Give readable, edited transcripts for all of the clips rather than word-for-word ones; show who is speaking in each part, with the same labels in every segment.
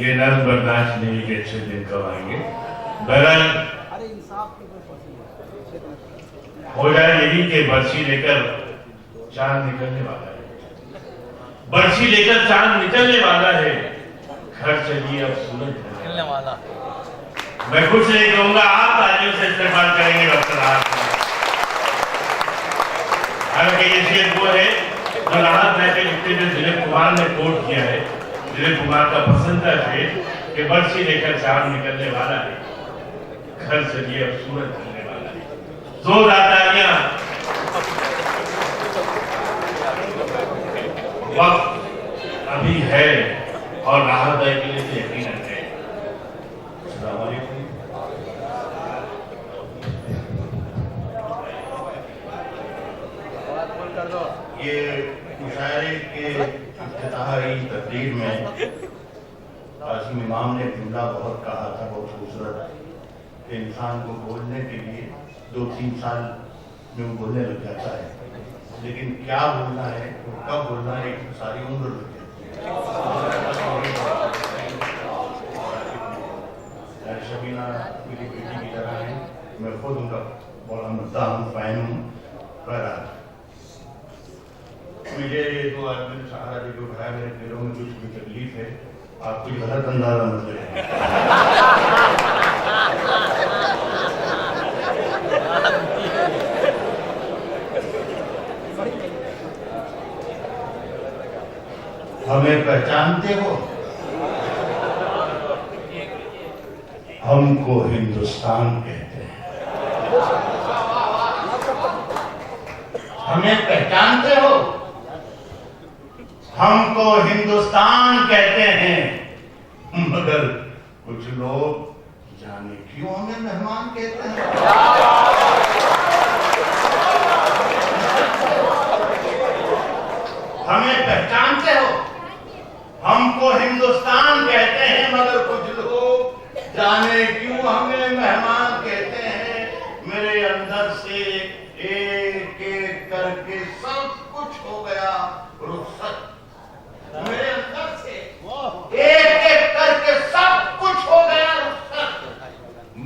Speaker 1: ये नर्म बर्दाश्त नहीं के अच्छे दिन कब आएंगे। बहरहाल हो जाए यही कि बरसी लेकर चांद निकलने वाला है, बरसी लेकर चांद निकलने वाला है, घर चलिए अब सूरज निकलने वाला। मैं कुछ नहीं कहूंगा, आप तालियों से इस्तेमाल करेंगे डॉक्टर राहत। हालांकि ये शेर वो है जो राहत ने लिखते हुए दिलीप कुमार ने कोट किया है। दिलीप कुमार का पसंदीदा शेर कि बरसी लेकर चांद निकलने वाला है, घर चलिए अब सूरज निकलने वाला है। जोरदार तालियां। वक्त अभी है और राहत भाई के लिए तो यकीनन है। अस्सलाम वालेकुम। ये मुशायरे के इफ्तिताही तकरीर में कासिम इमाम ने जुमला बहुत कहा था, बहुत खूबसूरत, कि इंसान को बोलने के लिए 2-3 साल में वो बोलने लग जाता है, लेकिन क्या बोलना है और कब बोलना है सारी उम्र लग जाती है। शबीना मेरी बेटी की तरह है, मैं खुद उनका बड़ा मुद्दा हूँ, फैन हूँ। पर मुझे 2 आदमी ने सहारा दे के उठाया, मेरे दिलों में कुछ भी तकलीफ है, आप कुछ गलत अंदाजा मत लें। हमें पहचानते हो? हमको हिंदुस्तान कहते हैं। हमें पहचानते हो? हमको हिंदुस्तान कहते हैं, मगर कुछ लोग जाने क्यों हमें मेहमान कहते हैं। हमें पहचानते हो? हमको हिंदुस्तान कहते हैं, मगर कुछ लोग जाने क्यों हमें मेहमान कहते हैं। मेरे अंदर से एक एक करके सब कुछ हो गया रुखसत। मेरे अंदर से एक एक करके सब कुछ हो गया रुखसत,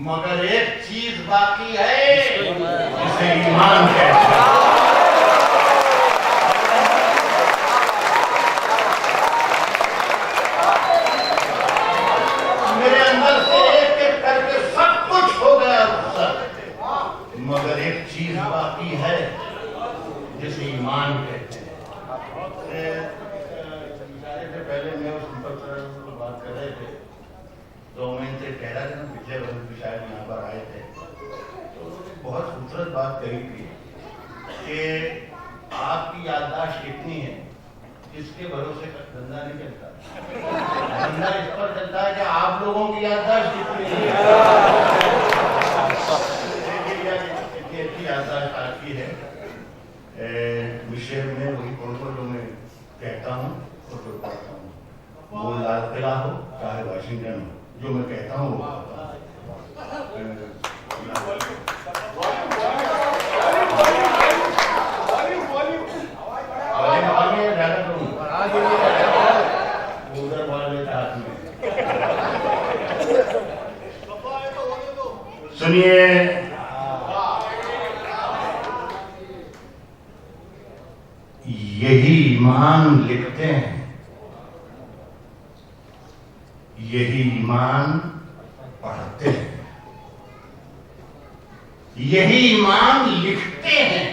Speaker 1: मगर एक चीज बाकी है जिसे ईमान कहते हैं। मेरे अंदर से एक एक करके सब कुछ हो गया रुखसत, मगर एक चीज बाकी है जिसे ईमान कहते हैं। पहले मैं उस को बात कर रहे थे, 2 महीने से कह रहा था, पिछले वर्ष भी शायद यहाँ पर आए थे, तो उन्होंने बहुत खूबसूरत बात कही थी कि आपकी याददाश्त कितनी है, इसके भरोसे का धंधा नहीं चलता, धंधा इस पर चलता है कि आप लोगों की याददाश्त कितनी है। इतनी अच्छी याददाश्त आपकी है। विषय में वही बोलकर जो मैं कहता हूँ और जो पढ़ता हूँ, वो लाल किला हो चाहे वाशिंगटन हो, जो मैं कहता हूँ वो कहता हूँ। सुनिए, यही ईमान लिखते हैं, यही ईमान पढ़ते हैं, यही ईमान लिखते हैं,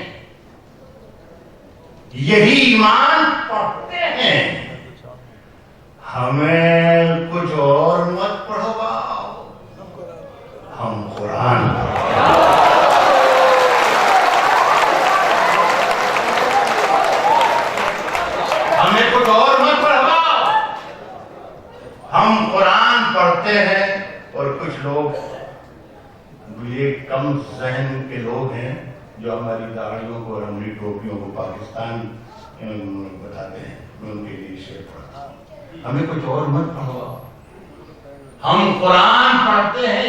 Speaker 1: यही ईमान पढ़ते हैं। हमें कुछ और मत पढ़वाओ, हम कुरान हमें कुछ और मत पढ़वाओ, हम कुरान पढ़ते हैं। और कुछ लोग ये कम ज़हन के लोग हैं जो हमारी दाढ़ियों को और हमारी टोपियों को पाकिस्तान बताते हैं, मैं उनके लिए शेर पढ़ता हूं। हमें कुछ और मत पढ़वाओ, हम कुरान पढ़ते हैं।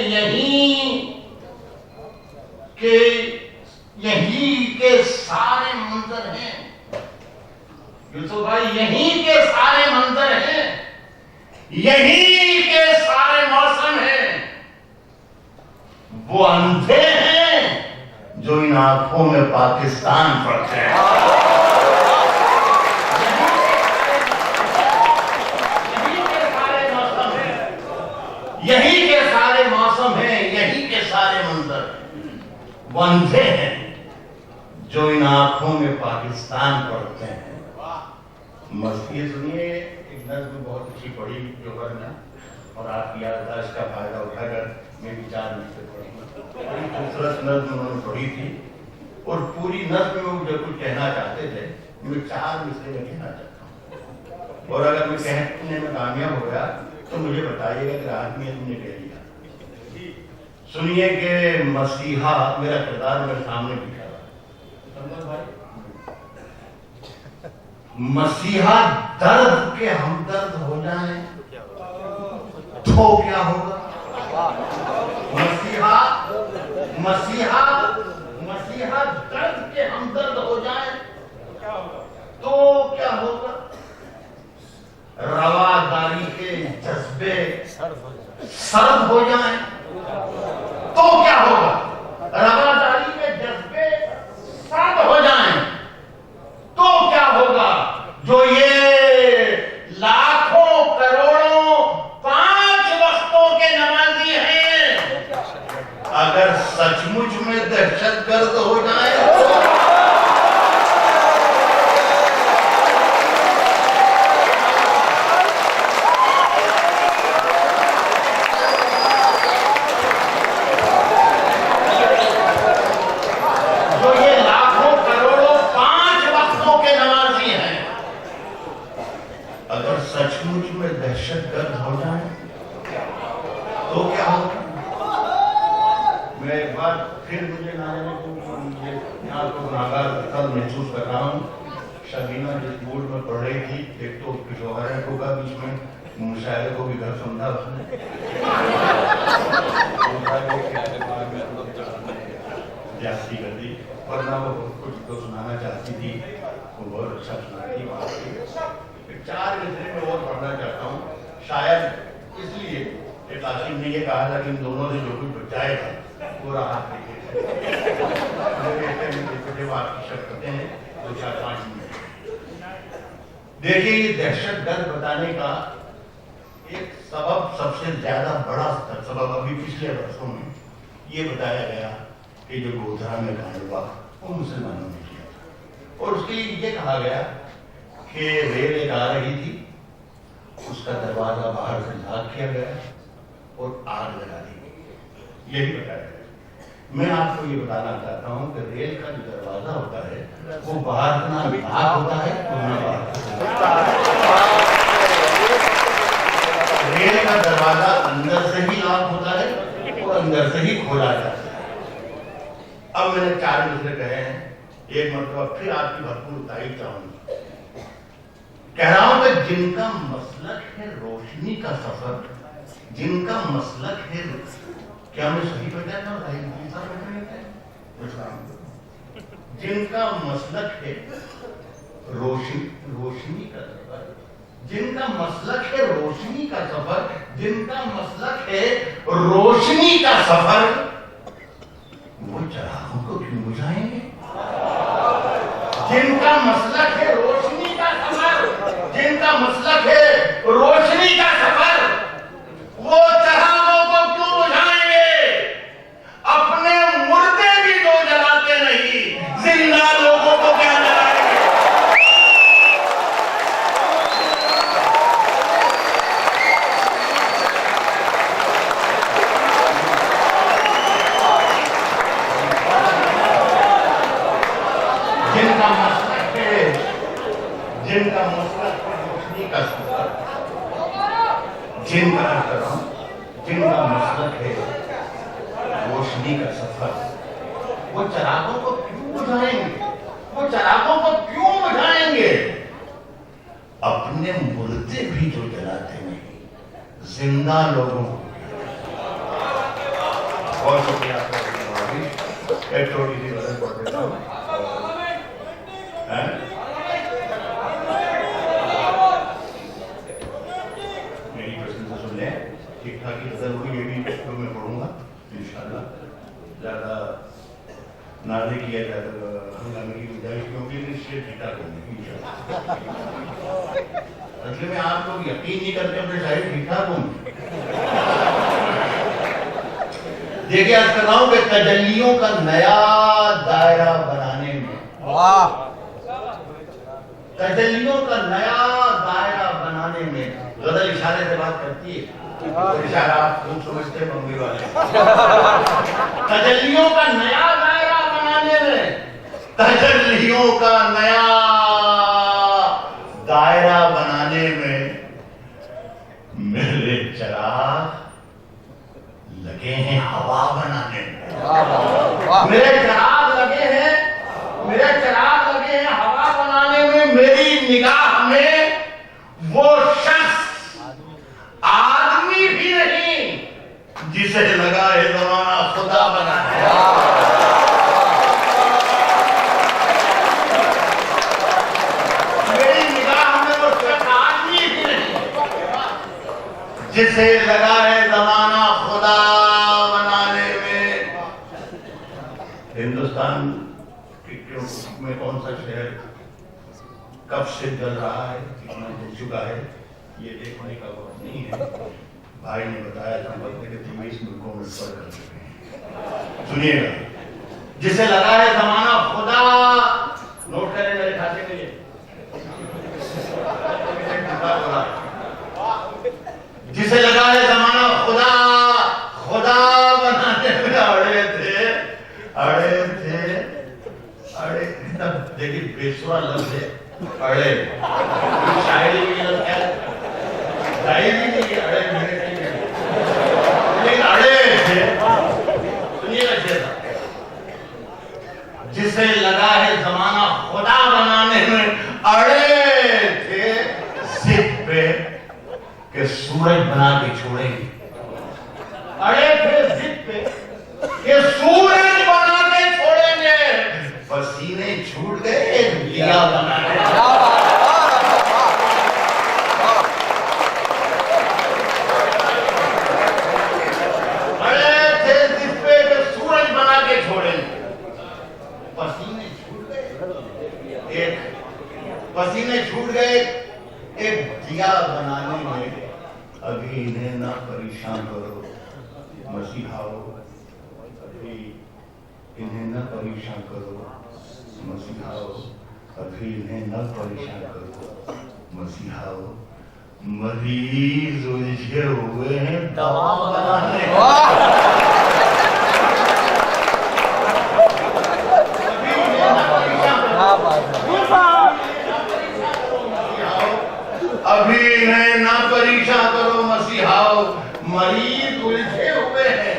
Speaker 1: यही के सारे मंजर हैं यूसुफ भाई, यही के सारे मंजर हैं यही के सारे मौसम हैं, वो अंधे हैं जो इन आंखों में पाकिस्तान पढ़ते हैं। यही के सारे मौसम हैं, यही के सारे मंजर, वो अंधे हैं जो इन आंखों में पाकिस्तान पढ़ते हैं। मस्ती सुनिए, एक नज़्म बहुत अच्छी पढ़ी जोहर ने, और आपकी याददाश्त का फायदा उठाकर मैं विचार में पढ़ी। बड़ी खूबसूरत नज़्म उन्होंने पढ़ी थी, और पूरी नज़्म में वो जो कुछ कहना चाहते थे, मैं 4 मिसरे में कहना चाहता हूँ, और अगर मैं कहने में कामयाब हो गया तो मुझे बताइएगा कि आदमी तुमने कह दिया। सुनिए कि मसीहा मेरा किरदार मेरे सामने बिठा हुआ, मसीहा दर्द के हमदर्द हो जाए तो क्या होगा? मसीहा मसीहा मसीहा दर्द के हमदर्द हो जाए तो क्या होगा? रवादारी के जज्बे सर्द हो जाए तो क्या होगा? रवादारी के जज्बे सर्द हो जाए तो क्या होगा? जो ये लाखों करोड़ों 5 वक्तों के नमाजी हैं, अगर सचमुच में दहशतगर्द हो जाए दहशतगर्द हो जाए तो क्या होगा? मैं एक बार फिर मुझे ना जाने मुझे यहाँ तो नागार महसूस कर रहा हूँ। शबीना जिस मूड में पढ़ रही थी, एक तो जोहर को का बीच में मुशायरे को भी घर समझा उसने, जास्ती कर दी, वरना वो कुछ तो सुनाना चाहती थी, वो बहुत अच्छा सुनाती। 4 मिसरे में और पढ़ना चाहता हूँ, शायद इसलिए कि कासिम ने ये कहा था कि इन दोनों से जो कुछ बचाएगा वो राहत देंगे। 2-4-5 मिनट देखिए, ये दहशतगर्द बताने का एक सबब, सबसे ज्यादा बड़ा सबब अभी पिछले वर्षों में ये बताया गया कि जो गोधरा में कांड हुआ वो मुसलमानों ने किया था, और उसके लिए ये कहा गया कि रेल एक आ रही थी, उसका दरवाजा बाहर से लॉक किया गया और आग लगा दी गई। यही बताया गया। मैं आपको ये बताना चाहता हूँ कि रेल का जो दरवाजा होता है वो बाहर से ना लॉक होता है और ना बाहर। रेल का दरवाजा अंदर से ही लॉक होता है और अंदर से ही खोला जाता है। अब मैंने 4 मिसरे कहे हैं, एक मतलब फिर आपकी भरपूर तारीफ चाहूंगी। कह रहा हूं कि जिनका मसलक है रोशनी का सफर, जिनका मसलक है, क्या मैं सही पहचान रहा हूं? जिनका मसलक है रोशनी का सफर, जिनका मसलक है रोशनी का सफर, जिनका मसलक है रोशनी का सफर, वो चरागों को क्यों बुझाएंगे? जिनका मसलक है रोशनी का सफर, जिनका मसलक है रोशनी का सफर, वो चरागों को क्यों बुझाएंगे? अपने मुर्दे भी तो जलाते नहीं, जिंदा लोगों को क्या जलाएंगे? जिनका मसलक है, जिनका मसलक है रोशनी का सफर, जिनका मसलक है रोशनी का सफर, वो चरागों को क्यों बुझाएंगे? वो चरागों को क्यों बुझाएंगे? अपने मुर्दे भी जो जलाते नहीं, जिंदा लोगों को। बहुत शुक्रिया। एक छोटी सी नजर पढ़ देता हूँ। मेरी سنیں ٹھیک ٹھاک کی نظر ہوئی، یہ بھی میں پڑھوں گا انشاءاللہ. زیادہ نازے کیا جائے ہنگامے کی گنجائش کیونکہ اس سے ٹھیک ٹھاک ہونے کی اصل میں آپ لوگ یقین نہیں کرتے اپنے شاعر ٹھیک ٹھاک ہوں. دیکھیں آج کر رہا ہوں کہ تجلیوں کا نیا دائرہ بنانے میں، تجلیوں کا نیا دائرہ بنانے میں غزل اشارے سے بات کرتی ہے. اشارات خوب سمجھتے ہیں بمبئی والے. تجلیوں کا نیا دائرہ بنانے میں، تجلیوں کا نیا دائرہ بنانے میں میرے چراغ لگے ہیں ہوا بنانے میں. میرے چراغ لگے ہیں، میرے چراغ لگے ہیں ہوا بنانے میں. میری نگاہ میں وہ شخص آدمی بھی نہیں جسے لگا ہے زمانہ خدا بنانے. میری نگاہ میں وہ شخص آدمی بھی نہیں جسے لگا ہے زمانہ خدا بنانے میں. ہندوستان میں کون سا شہر کب سے جل رہا ہے، کتنا جل چکا ہے، یہ دیکھنے کا وقت نہیں ہے. بھائی نے بتایا تھا کہ 23 ملکوں میں سفر کر چکے ہیں. سنیے گا، جسے لگا ہے زمانہ خدا، نوٹ کریں میرے کھاتے میں یہ، جسے لگا ہے زمانہ خدا، خدا بنانے میں اڑے تھے، اڑے تھے، اڑے. دیکھیں بیسوا لفظ ہے اڑے. شاعری میں یہ لفظ کیا ہے؟ شاعری نہیں ہے اڑے میرے نہیں ہے، لیکن اڑے تھے. سنیے گا شعر، جسے لگا ہے زمانہ خدا بنانے میں اڑے تھے ضد پہ کہ سورج بنا کے چھوڑیں گے. اڑے تھے ضد پہ کہ سورج بنا کے چھوڑیں گے. پسینے چھوٹ گئے ایک دیا بنانے. اڑے تھے ضد پہ کہ سورج بنا کے چھوڑیں گے. پسینے چھوٹ گئے پسینے چھوٹ گئے ایک دیا بنانے میں. ابھی انہیں نہ پریشان کرو مسیحاؤ، ابھی انہیں نہ پریشان کرو مسیحاؤ، ابھی انہیں نہ پریشان کرو مسیحاؤ. مریض الجھے ہوئے ہیں دوا بنانے. ابھی انہیں نہ پریشان کرو مسیحاؤ، مریض الجھے ہوئے ہیں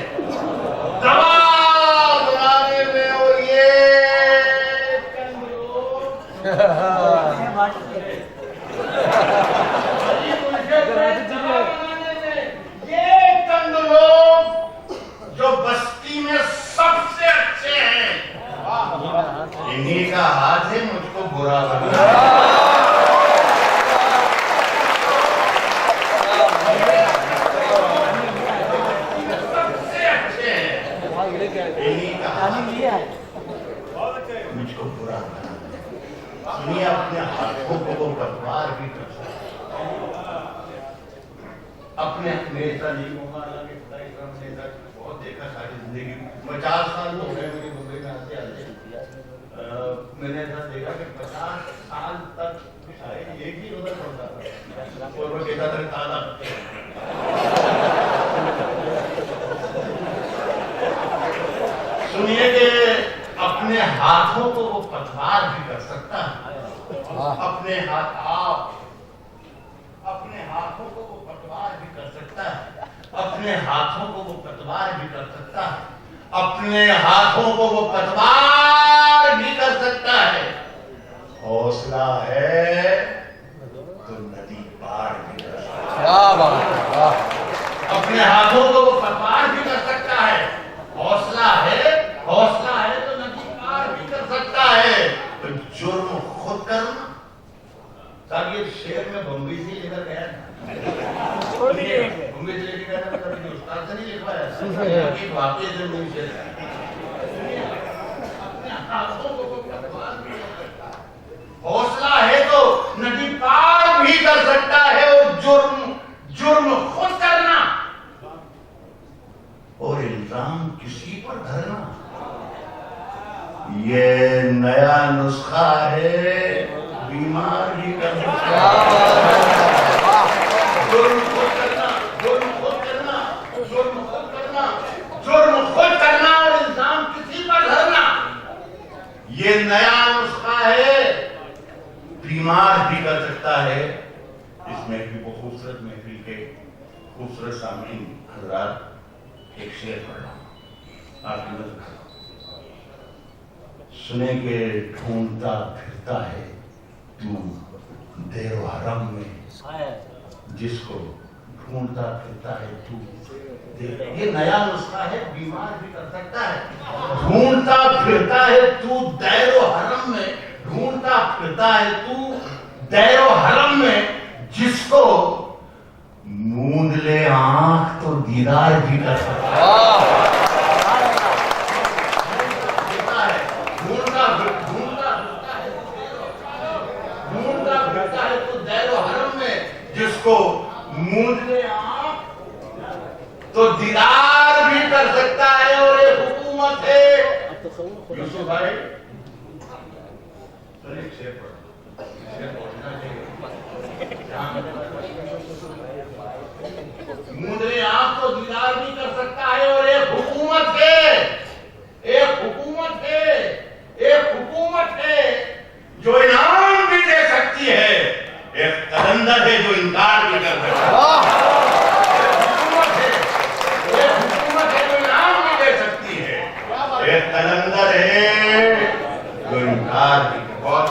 Speaker 1: دوا بنانے میں. اور یہ چند لوگ جو بستی میں سب سے اچھے ہیں، انہی کا ہاتھ ہے مجھ کو برا بنانا. مجھ کو برا بنا. سنیے، اپنے ہاتھوں کو وہ پتوار بھی کر سکتا. اپنے نیتا نہیں ہوگا اللہ کے خدا اکرم نیتا بہت دیکھا ساری زندگی. 50 سال ہو گئے مجھے ممبئی میں آتے آتے. میں نے ایسا دیکھا کہ 50 سال تک شاید ایک ہی روزہ پڑتا تھا اور وہ کہتا تھا تازہ. سنیے کہ اپنے ہاتھوں کو وہ پتوار بھی کر سکتا ہے. اپنے ہاتھوں کو وہ پتوار بھی کر سکتا ہے. اپنے ہاتھوں کو وہ پتوار بھی کر سکتا ہے. اپنے ہاتھوں کو وہ پتوار بھی کر سکتا ہے. حوصلہ ہے تو ندی پار بھی کر سکتا ہے. اپنے ہاتھوں کو وہ پتوار بھی کر سکتا ہے. حوصلہ ہے تو ندی پار بھی کر سکتا ہے. تو جرم خود کرنا. شیر میں بمبئی سے لے کر گیا تھا. بیچ لے کے کہتا کبھی استاد سے نہیں لکھوایا کہ واقعی ضرور سے حوصلہ ہے تو ندی پار بھی کر سکتا ہے، اور جرم خود کرنا اور الزام کسی پر دھرنا یہ نیا نسخہ ہے، بیمار بھی کر سکتا ہے۔ جرم خود کرنا، جرم خود کرنا، جرم خود کرنا، جرم خود کرنا اور الزام کسی پر دھرنا یہ نیا نسخہ ہے، بیمار بھی کر سکتا ہے۔ اس محفل کو خوبصورت محفل کے خوبصورت سامعین حضرات ایک شعر پڑھ رہا ہوں، آپ کی نظر سنیں کہ ڈھونڈتا پھرتا ہے تو دیر و حرم میں، جس کو ڈھونڈتا پھرتا ہے تو یہ نیا نسخہ ہے، بیمار بھی کر سکتا ہے۔ ڈھونڈتا پھرتا ہے تو دیر و حرم میں، ڈھونڈتا پھرتا ہے تو دیر و حرم میں، جس کو موند لے آنکھ تو دیدار بھی کر سکتا ہے۔ جس کو موند لے آنکھ تو دیدار بھی کر سکتا ہے، اور یہ حکومت ہے۔ یوسف بھائی موند لے آنکھ تو دیدار بھی کر سکتا ہے، اور ایک حکومت ہے، ایک حکومت ہے، ایک حکومت ہے جو انعام بھی دے سکتی ہے، ایک قلندر ہے جو انکار بھی کر سکتا ہے۔ ایک حکومت ہے جو انعام بھی دے سکتی ہے، ایک قلندر ہے جو انکار بھی کر سکتا ہے۔ بہت